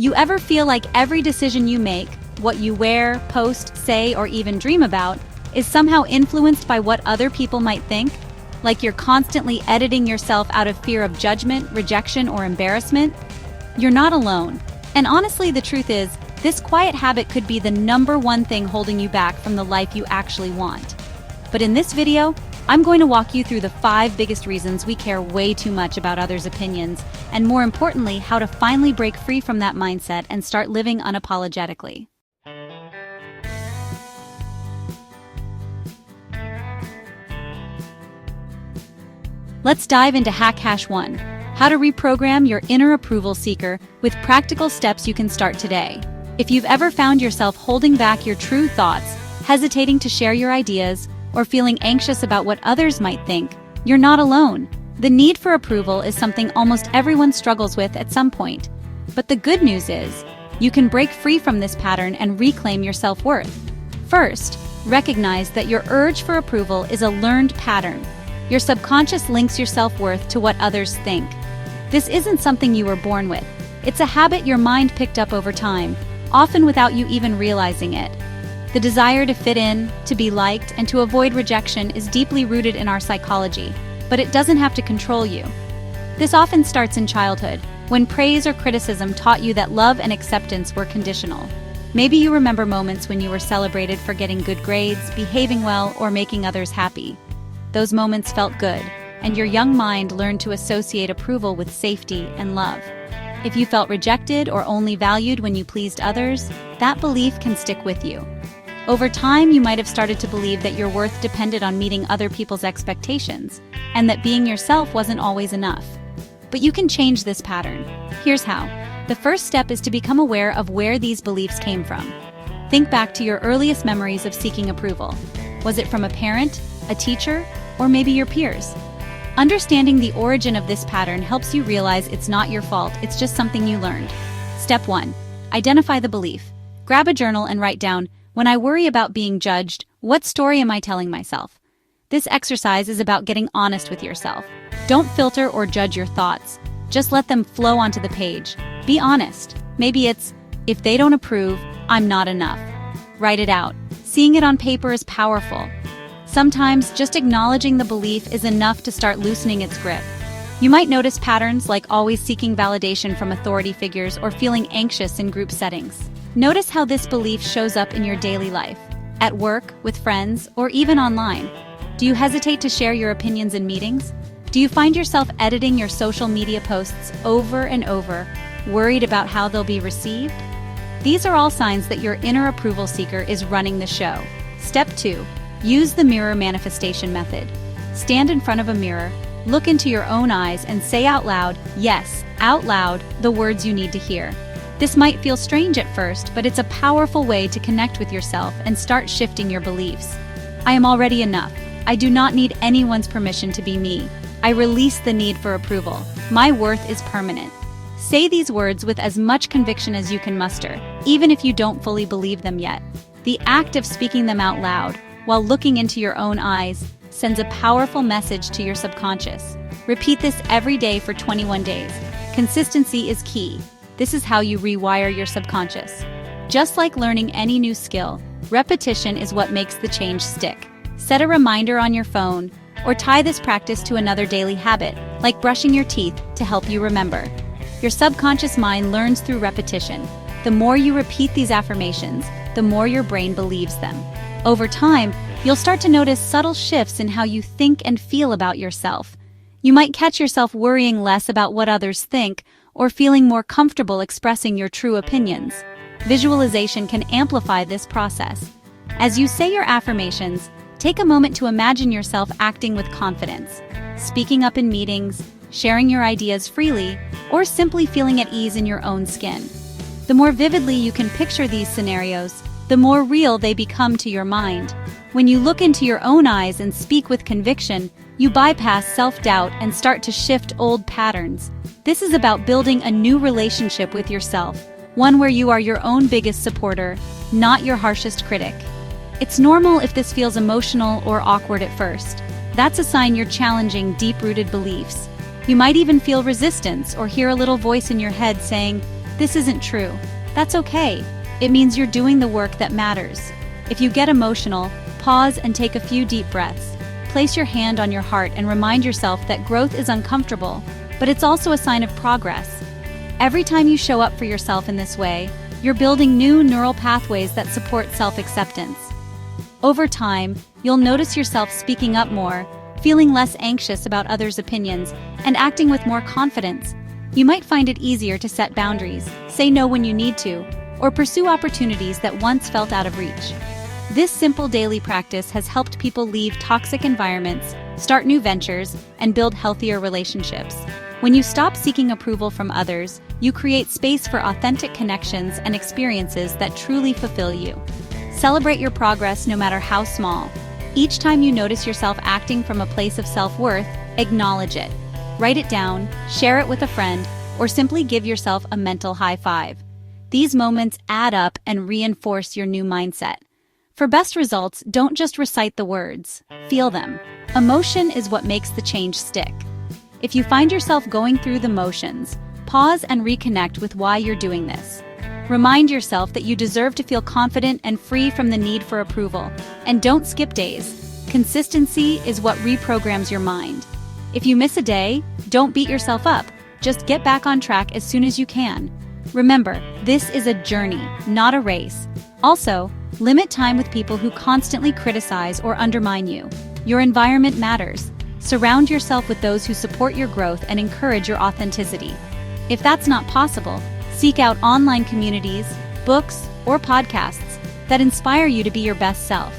You ever feel like every decision you make, what you wear, post, say, or even dream about, is somehow influenced by what other people might think? Like you're constantly editing yourself out of fear of judgment, rejection, or embarrassment? You're not alone. And honestly, the truth is, this quiet habit could be the #1 thing holding you back from the life you actually want. But in this video, I'm going to walk you through the 5 biggest reasons we care way too much about others' opinions, and more importantly, how to finally break free from that mindset and start living unapologetically. Let's dive into Hack Hash 1, how to reprogram your inner approval seeker with practical steps you can start today. If you've ever found yourself holding back your true thoughts, hesitating to share your ideas, or feeling anxious about what others might think, you're not alone. The need for approval is something almost everyone struggles with at some point. But the good news is, you can break free from this pattern and reclaim your self-worth. First, recognize that your urge for approval is a learned pattern. Your subconscious links your self-worth to what others think. This isn't something you were born with. It's a habit your mind picked up over time, often without you even realizing it. The desire to fit in, to be liked, and to avoid rejection is deeply rooted in our psychology, but it doesn't have to control you. This often starts in childhood, when praise or criticism taught you that love and acceptance were conditional. Maybe you remember moments when you were celebrated for getting good grades, behaving well, or making others happy. Those moments felt good, and your young mind learned to associate approval with safety and love. If you felt rejected or only valued when you pleased others, that belief can stick with you. Over time, you might have started to believe that your worth depended on meeting other people's expectations, and that being yourself wasn't always enough. But you can change this pattern. Here's how. The first step is to become aware of where these beliefs came from. Think back to your earliest memories of seeking approval. Was it from a parent, a teacher, or maybe your peers? Understanding the origin of this pattern helps you realize it's not your fault, it's just something you learned. Step 1. Identify the belief. Grab a journal and write down, when I worry about being judged, what story am I telling myself? This exercise is about getting honest with yourself. Don't filter or judge your thoughts. Just let them flow onto the page. Be honest. Maybe it's, if they don't approve, I'm not enough. Write it out. Seeing it on paper is powerful. Sometimes just acknowledging the belief is enough to start loosening its grip. You might notice patterns like always seeking validation from authority figures or feeling anxious in group settings. Notice how this belief shows up in your daily life, at work, with friends, or even online. Do you hesitate to share your opinions in meetings? Do you find yourself editing your social media posts over and over, worried about how they'll be received? These are all signs that your inner approval seeker is running the show. Step 2. Use the mirror manifestation method. Stand in front of a mirror, look into your own eyes, and say out loud, yes, out loud, the words you need to hear. This might feel strange at first, but it's a powerful way to connect with yourself and start shifting your beliefs. I am already enough. I do not need anyone's permission to be me. I release the need for approval. My worth is permanent. Say these words with as much conviction as you can muster, even if you don't fully believe them yet. The act of speaking them out loud, while looking into your own eyes, sends a powerful message to your subconscious. Repeat this every day for 21 days. Consistency is key. This is how you rewire your subconscious. Just like learning any new skill, repetition is what makes the change stick. Set a reminder on your phone, or tie this practice to another daily habit, like brushing your teeth, to help you remember. Your subconscious mind learns through repetition. The more you repeat these affirmations, the more your brain believes them. Over time, you'll start to notice subtle shifts in how you think and feel about yourself. You might catch yourself worrying less about what others think, or feeling more comfortable expressing your true opinions. Visualization can amplify this process. As you say your affirmations, take a moment to imagine yourself acting with confidence, speaking up in meetings, sharing your ideas freely, or simply feeling at ease in your own skin. The more vividly you can picture these scenarios, the more real they become to your mind. When you look into your own eyes and speak with conviction, you bypass self-doubt and start to shift old patterns. This is about building a new relationship with yourself, one where you are your own biggest supporter, not your harshest critic. It's normal if this feels emotional or awkward at first. That's a sign you're challenging deep-rooted beliefs. You might even feel resistance or hear a little voice in your head saying, This isn't true. That's okay. It means you're doing the work that matters. If you get emotional, pause and take a few deep breaths. Place your hand on your heart and remind yourself that growth is uncomfortable, but it's also a sign of progress. Every time you show up for yourself in this way, you're building new neural pathways that support self-acceptance. Over time, you'll notice yourself speaking up more, feeling less anxious about others' opinions, and acting with more confidence. You might find it easier to set boundaries, say no when you need to, or pursue opportunities that once felt out of reach. This simple daily practice has helped people leave toxic environments, start new ventures, and build healthier relationships. When you stop seeking approval from others, you create space for authentic connections and experiences that truly fulfill you. Celebrate your progress no matter how small. Each time you notice yourself acting from a place of self-worth, acknowledge it. Write it down, share it with a friend, or simply give yourself a mental high five. These moments add up and reinforce your new mindset. For best results, don't just recite the words, feel them. Emotion is what makes the change stick. If you find yourself going through the motions, pause and reconnect with why you're doing this. Remind yourself that you deserve to feel confident and free from the need for approval. And don't skip days. Consistency is what reprograms your mind. If you miss a day, don't beat yourself up. Just get back on track as soon as you can. Remember, this is a journey, not a race. Also, limit time with people who constantly criticize or undermine you. Your environment matters. Surround yourself with those who support your growth and encourage your authenticity. If that's not possible, seek out online communities, books, or podcasts that inspire you to be your best self.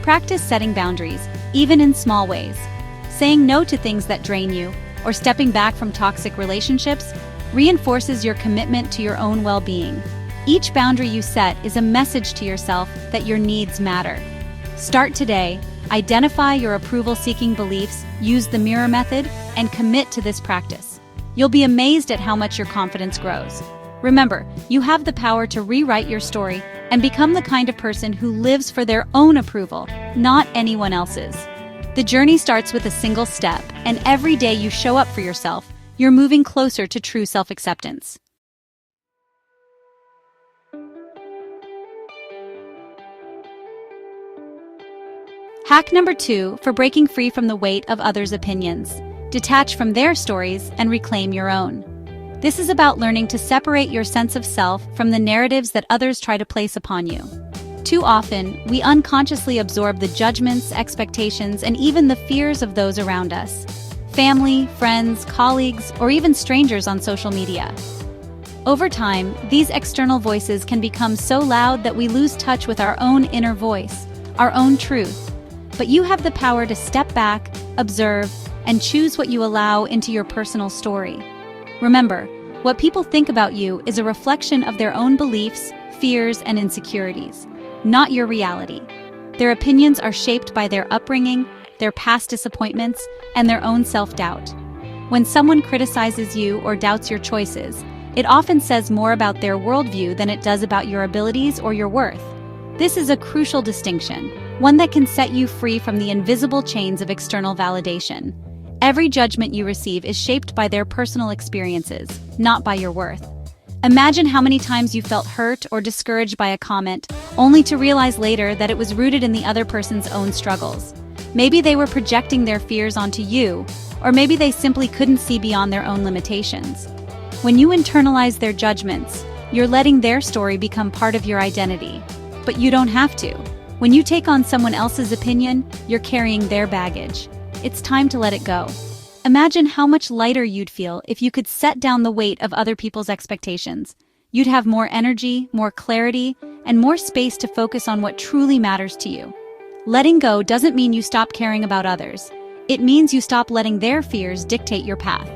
Practice setting boundaries, even in small ways. Saying no to things that drain you, or stepping back from toxic relationships, reinforces your commitment to your own well-being. Each boundary you set is a message to yourself that your needs matter. Start today, identify your approval-seeking beliefs, use the mirror method, and commit to this practice. You'll be amazed at how much your confidence grows. Remember, you have the power to rewrite your story and become the kind of person who lives for their own approval, not anyone else's. The journey starts with a single step, and every day you show up for yourself, you're moving closer to true self-acceptance. Hack number 2 for breaking free from the weight of others' opinions. Detach from their stories and reclaim your own. This is about learning to separate your sense of self from the narratives that others try to place upon you. Too often, we unconsciously absorb the judgments, expectations, and even the fears of those around us. Family, friends, colleagues, or even strangers on social media. Over time, these external voices can become so loud that we lose touch with our own inner voice, our own truth. But you have the power to step back, observe, and choose what you allow into your personal story. Remember, what people think about you is a reflection of their own beliefs, fears, and insecurities, not your reality. Their opinions are shaped by their upbringing, their past disappointments, and their own self-doubt. When someone criticizes you or doubts your choices, it often says more about their worldview than it does about your abilities or your worth. This is a crucial distinction, one that can set you free from the invisible chains of external validation. Every judgment you receive is shaped by their personal experiences, not by your worth. Imagine how many times you felt hurt or discouraged by a comment, only to realize later that it was rooted in the other person's own struggles. Maybe they were projecting their fears onto you, or maybe they simply couldn't see beyond their own limitations. When you internalize their judgments, you're letting their story become part of your identity. But you don't have to. When you take on someone else's opinion, you're carrying their baggage. It's time to let it go. Imagine how much lighter you'd feel if you could set down the weight of other people's expectations. You'd have more energy, more clarity, and more space to focus on what truly matters to you. Letting go doesn't mean you stop caring about others. It means you stop letting their fears dictate your path.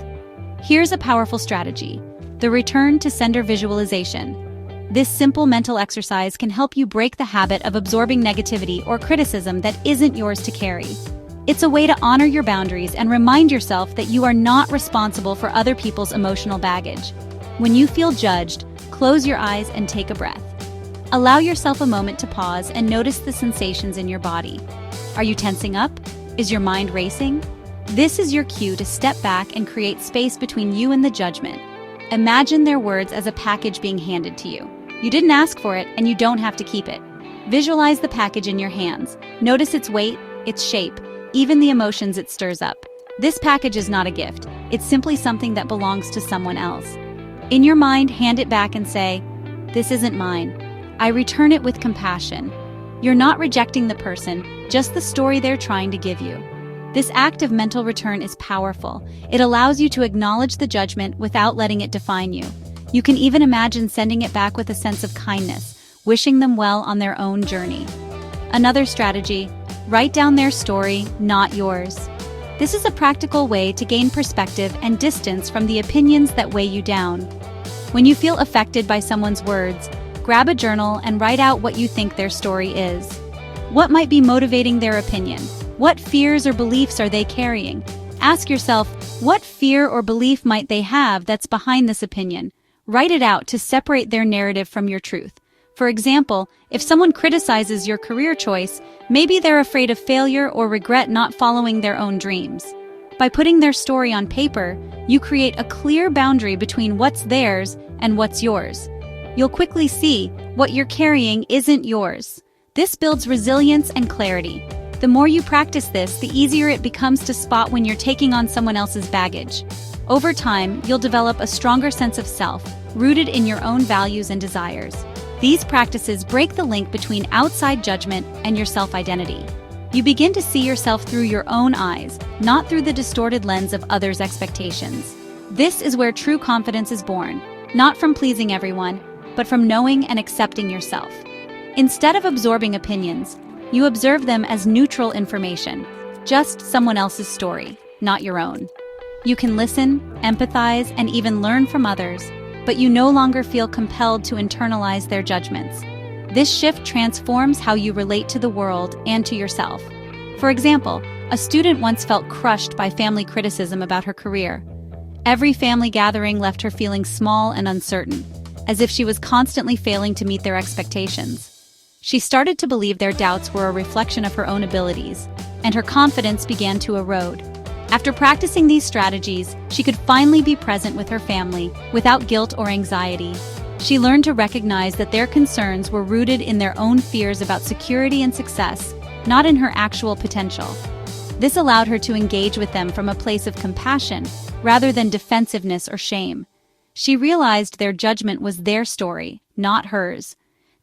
Here's a powerful strategy: the return to sender visualization. This simple mental exercise can help you break the habit of absorbing negativity or criticism that isn't yours to carry. It's a way to honor your boundaries and remind yourself that you are not responsible for other people's emotional baggage. When you feel judged, close your eyes and take a breath. Allow yourself a moment to pause and notice the sensations in your body. Are you tensing up? Is your mind racing? This is your cue to step back and create space between you and the judgment. Imagine their words as a package being handed to you. You didn't ask for it, and you don't have to keep it. Visualize the package in your hands. Notice its weight, its shape, even the emotions it stirs up. This package is not a gift. It's simply something that belongs to someone else. In your mind, hand it back and say, "This isn't mine." I return it with compassion. You're not rejecting the person, just the story they're trying to give you. This act of mental return is powerful. It allows you to acknowledge the judgment without letting it define you. You can even imagine sending it back with a sense of kindness, wishing them well on their own journey. Another strategy, write down their story, not yours. This is a practical way to gain perspective and distance from the opinions that weigh you down. When you feel affected by someone's words, grab a journal and write out what you think their story is. What might be motivating their opinion? What fears or beliefs are they carrying? Ask yourself, what fear or belief might they have that's behind this opinion? Write it out to separate their narrative from your truth. For example, if someone criticizes your career choice, maybe they're afraid of failure or regret not following their own dreams. By putting their story on paper, you create a clear boundary between what's theirs and what's yours. You'll quickly see what you're carrying isn't yours. This builds resilience and clarity. The more you practice this, the easier it becomes to spot when you're taking on someone else's baggage. Over time, you'll develop a stronger sense of self, rooted in your own values and desires. These practices break the link between outside judgment and your self-identity. You begin to see yourself through your own eyes, not through the distorted lens of others' expectations. This is where true confidence is born, not from pleasing everyone, but from knowing and accepting yourself. Instead of absorbing opinions, you observe them as neutral information, just someone else's story, not your own. You can listen, empathize, and even learn from others, but you no longer feel compelled to internalize their judgments. This shift transforms how you relate to the world and to yourself. For example, a student once felt crushed by family criticism about her career. Every family gathering left her feeling small and uncertain, as if she was constantly failing to meet their expectations. She started to believe their doubts were a reflection of her own abilities, and her confidence began to erode. After practicing these strategies, she could finally be present with her family without guilt or anxiety. She learned to recognize that their concerns were rooted in their own fears about security and success, not in her actual potential. This allowed her to engage with them from a place of compassion rather than defensiveness or shame. She realized their judgment was their story, not hers.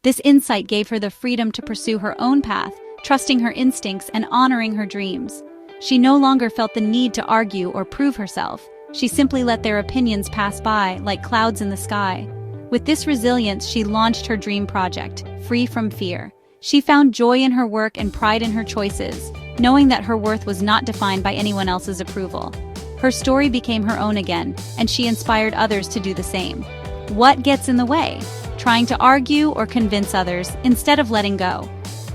This insight gave her the freedom to pursue her own path, trusting her instincts and honoring her dreams. She no longer felt the need to argue or prove herself. She simply let their opinions pass by like clouds in the sky. With this resilience, she launched her dream project, Free from Fear. She found joy in her work and pride in her choices, knowing that her worth was not defined by anyone else's approval. Her story became her own again, and she inspired others to do the same. What gets in the way? Trying to argue or convince others instead of letting go.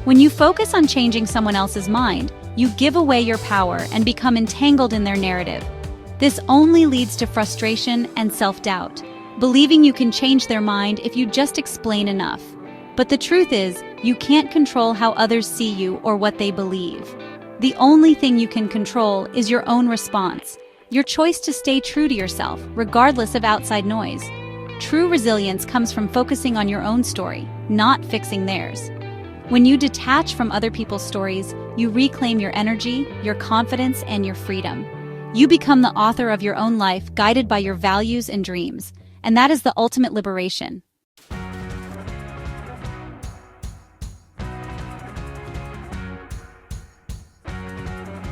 When you focus on changing someone else's mind, you give away your power and become entangled in their narrative. This only leads to frustration and self-doubt, believing you can change their mind if you just explain enough. But the truth is, you can't control how others see you or what they believe. The only thing you can control is your own response, your choice to stay true to yourself, regardless of outside noise. True resilience comes from focusing on your own story, not fixing theirs. When you detach from other people's stories, you reclaim your energy, your confidence, and your freedom. You become the author of your own life, guided by your values and dreams, and that is the ultimate liberation.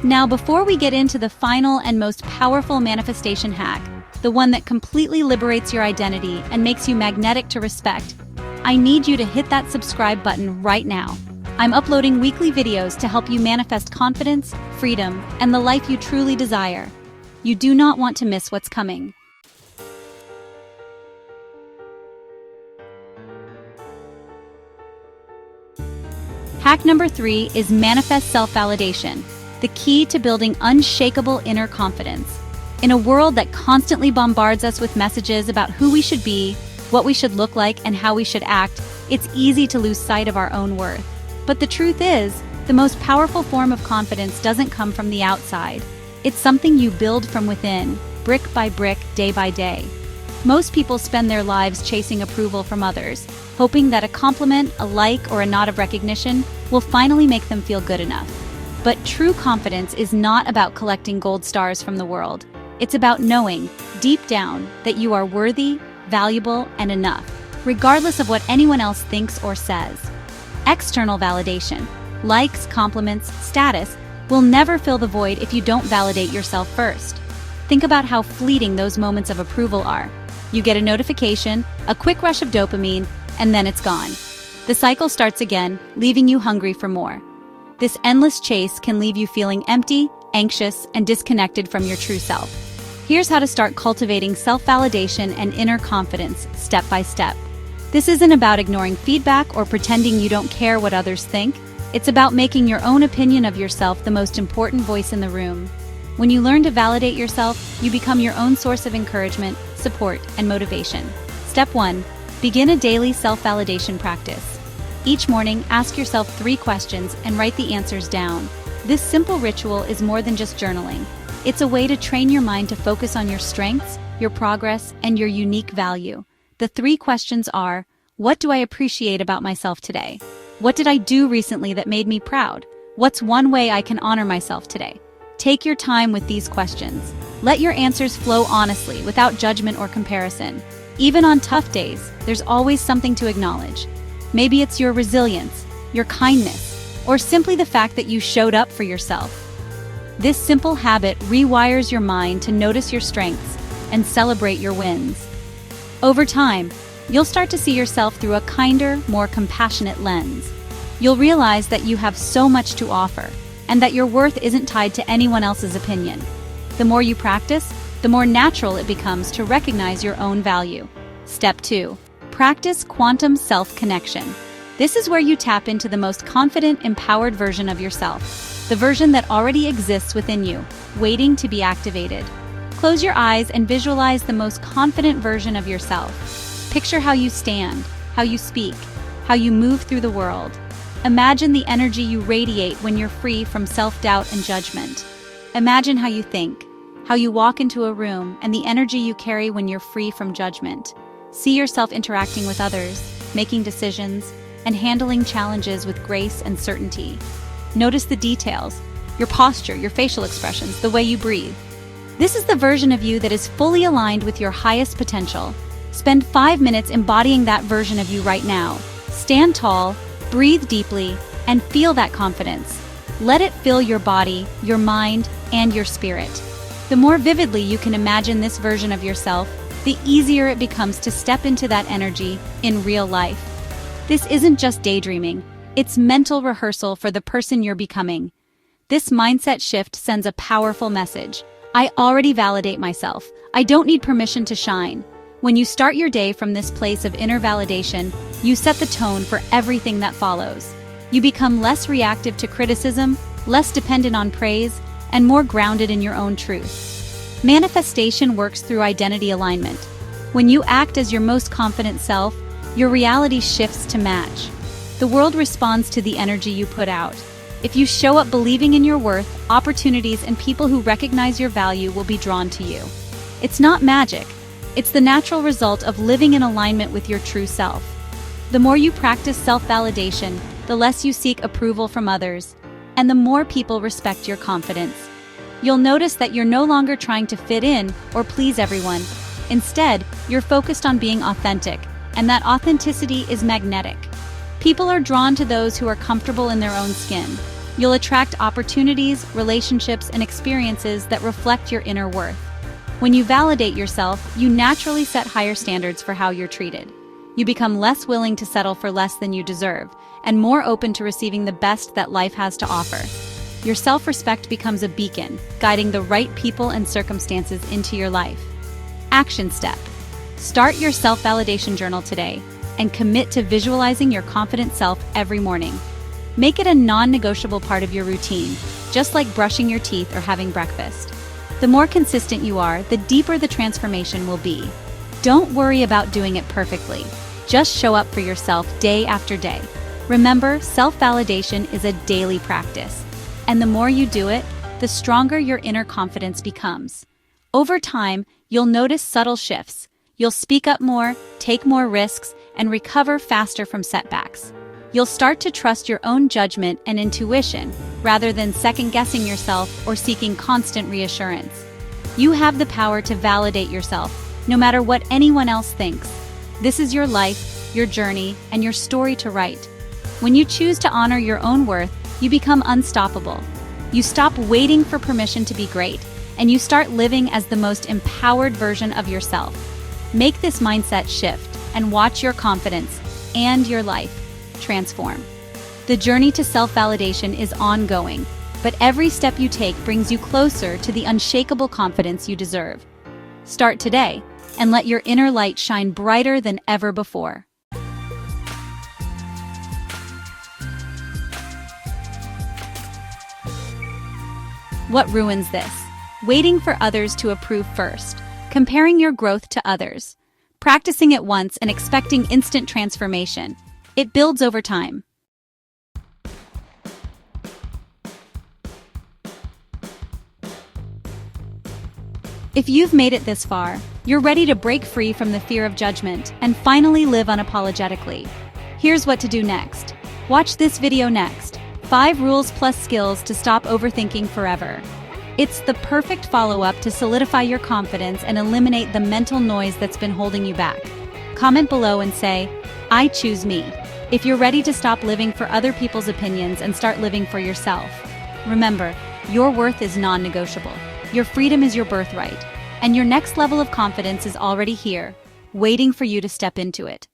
Now, before we get into the final and most powerful manifestation hack, the one that completely liberates your identity and makes you magnetic to respect, I need you to hit that subscribe button right now. I'm uploading weekly videos to help you manifest confidence, freedom, and the life you truly desire. You do not want to miss what's coming. Hack number 3 is manifest self-validation, the key to building unshakable inner confidence. In a world that constantly bombards us with messages about who we should be, what we should look like, and how we should act, it's easy to lose sight of our own worth. But the truth is, the most powerful form of confidence doesn't come from the outside. It's something you build from within, brick by brick, day by day. Most people spend their lives chasing approval from others, hoping that a compliment, a like, or a nod of recognition will finally make them feel good enough. But true confidence is not about collecting gold stars from the world. It's about knowing, deep down, that you are worthy, valuable, and enough, regardless of what anyone else thinks or says. External validation, likes, compliments, status, will never fill the void if you don't validate yourself first. Think about how fleeting those moments of approval are. You get a notification, a quick rush of dopamine, and then it's gone. The cycle starts again, leaving you hungry for more. This endless chase can leave you feeling empty, anxious, and disconnected from your true self. Here's how to start cultivating self-validation and inner confidence, step by step. This isn't about ignoring feedback or pretending you don't care what others think. It's about making your own opinion of yourself the most important voice in the room. When you learn to validate yourself, you become your own source of encouragement, support, and motivation. Step 1. Begin a daily self-validation practice. Each morning, ask yourself 3 questions and write the answers down. This simple ritual is more than just journaling. It's a way to train your mind to focus on your strengths, your progress, and your unique value. The 3 questions are: what do I appreciate about myself today? What did I do recently that made me proud? What's one way I can honor myself today? Take your time with these questions. Let your answers flow honestly, without judgment or comparison. Even on tough days, there's always something to acknowledge. Maybe it's your resilience, your kindness, or simply the fact that you showed up for yourself. This simple habit rewires your mind to notice your strengths and celebrate your wins. Over time, you'll start to see yourself through a kinder, more compassionate lens. You'll realize that you have so much to offer, and that your worth isn't tied to anyone else's opinion. The more you practice, the more natural it becomes to recognize your own value. Step 2. Practice quantum self-connection. This is where you tap into the most confident, empowered version of yourself, the version that already exists within you, waiting to be activated. Close your eyes and visualize the most confident version of yourself. Picture how you stand, how you speak, how you move through the world. Imagine the energy you radiate when you're free from self-doubt and judgment. Imagine how you think, how you walk into a room, and the energy you carry when you're free from judgment. See yourself interacting with others, making decisions, and handling challenges with grace and certainty. Notice the details, your posture, your facial expressions, the way you breathe. This is the version of you that is fully aligned with your highest potential. Spend 5 minutes embodying that version of you right now. Stand tall, breathe deeply, and feel that confidence. Let it fill your body, your mind, and your spirit. The more vividly you can imagine this version of yourself, the easier it becomes to step into that energy in real life. This isn't just daydreaming, it's mental rehearsal for the person you're becoming. This mindset shift sends a powerful message. I already validate myself. I don't need permission to shine. When you start your day from this place of inner validation, you set the tone for everything that follows. You become less reactive to criticism, less dependent on praise, and more grounded in your own truth. Manifestation works through identity alignment. When you act as your most confident self, your reality shifts to match. The world responds to the energy you put out. If you show up believing in your worth, opportunities and people who recognize your value will be drawn to you. It's not magic. It's the natural result of living in alignment with your true self. The more you practice self-validation, the less you seek approval from others, and the more people respect your confidence. You'll notice that you're no longer trying to fit in or please everyone. Instead, you're focused on being authentic, and that authenticity is magnetic. People are drawn to those who are comfortable in their own skin. You'll attract opportunities, relationships, and experiences that reflect your inner worth. When you validate yourself, you naturally set higher standards for how you're treated. You become less willing to settle for less than you deserve, and more open to receiving the best that life has to offer. Your self-respect becomes a beacon, guiding the right people and circumstances into your life. Action step. Start your self-validation journal today, and commit to visualizing your confident self every morning. Make it a non-negotiable part of your routine, just like brushing your teeth or having breakfast. The more consistent you are, the deeper the transformation will be. Don't worry about doing it perfectly. Just show up for yourself day after day. Remember, self-validation is a daily practice, and the more you do it, the stronger your inner confidence becomes. Over time, you'll notice subtle shifts. You'll speak up more, take more risks, and recover faster from setbacks. You'll start to trust your own judgment and intuition rather than second-guessing yourself or seeking constant reassurance. You have the power to validate yourself, no matter what anyone else thinks. This is your life, your journey, and your story to write. When you choose to honor your own worth, you become unstoppable. You stop waiting for permission to be great, and you start living as the most empowered version of yourself. Make this mindset shift and watch your confidence and your life transform. The journey to self-validation is ongoing, but every step you take brings you closer to the unshakable confidence you deserve. Start today and let your inner light shine brighter than ever before. What ruins this? Waiting for others to approve first. Comparing your growth to others. Practicing it once and expecting instant transformation. It builds over time. If you've made it this far, you're ready to break free from the fear of judgment and finally live unapologetically. Here's what to do next. Watch this video next. 5 rules plus skills to stop overthinking forever. It's the perfect follow-up to solidify your confidence and eliminate the mental noise that's been holding you back. Comment below and say, "I choose me," if you're ready to stop living for other people's opinions and start living for yourself. Remember, your worth is non-negotiable. Your freedom is your birthright, and your next level of confidence is already here, waiting for you to step into it.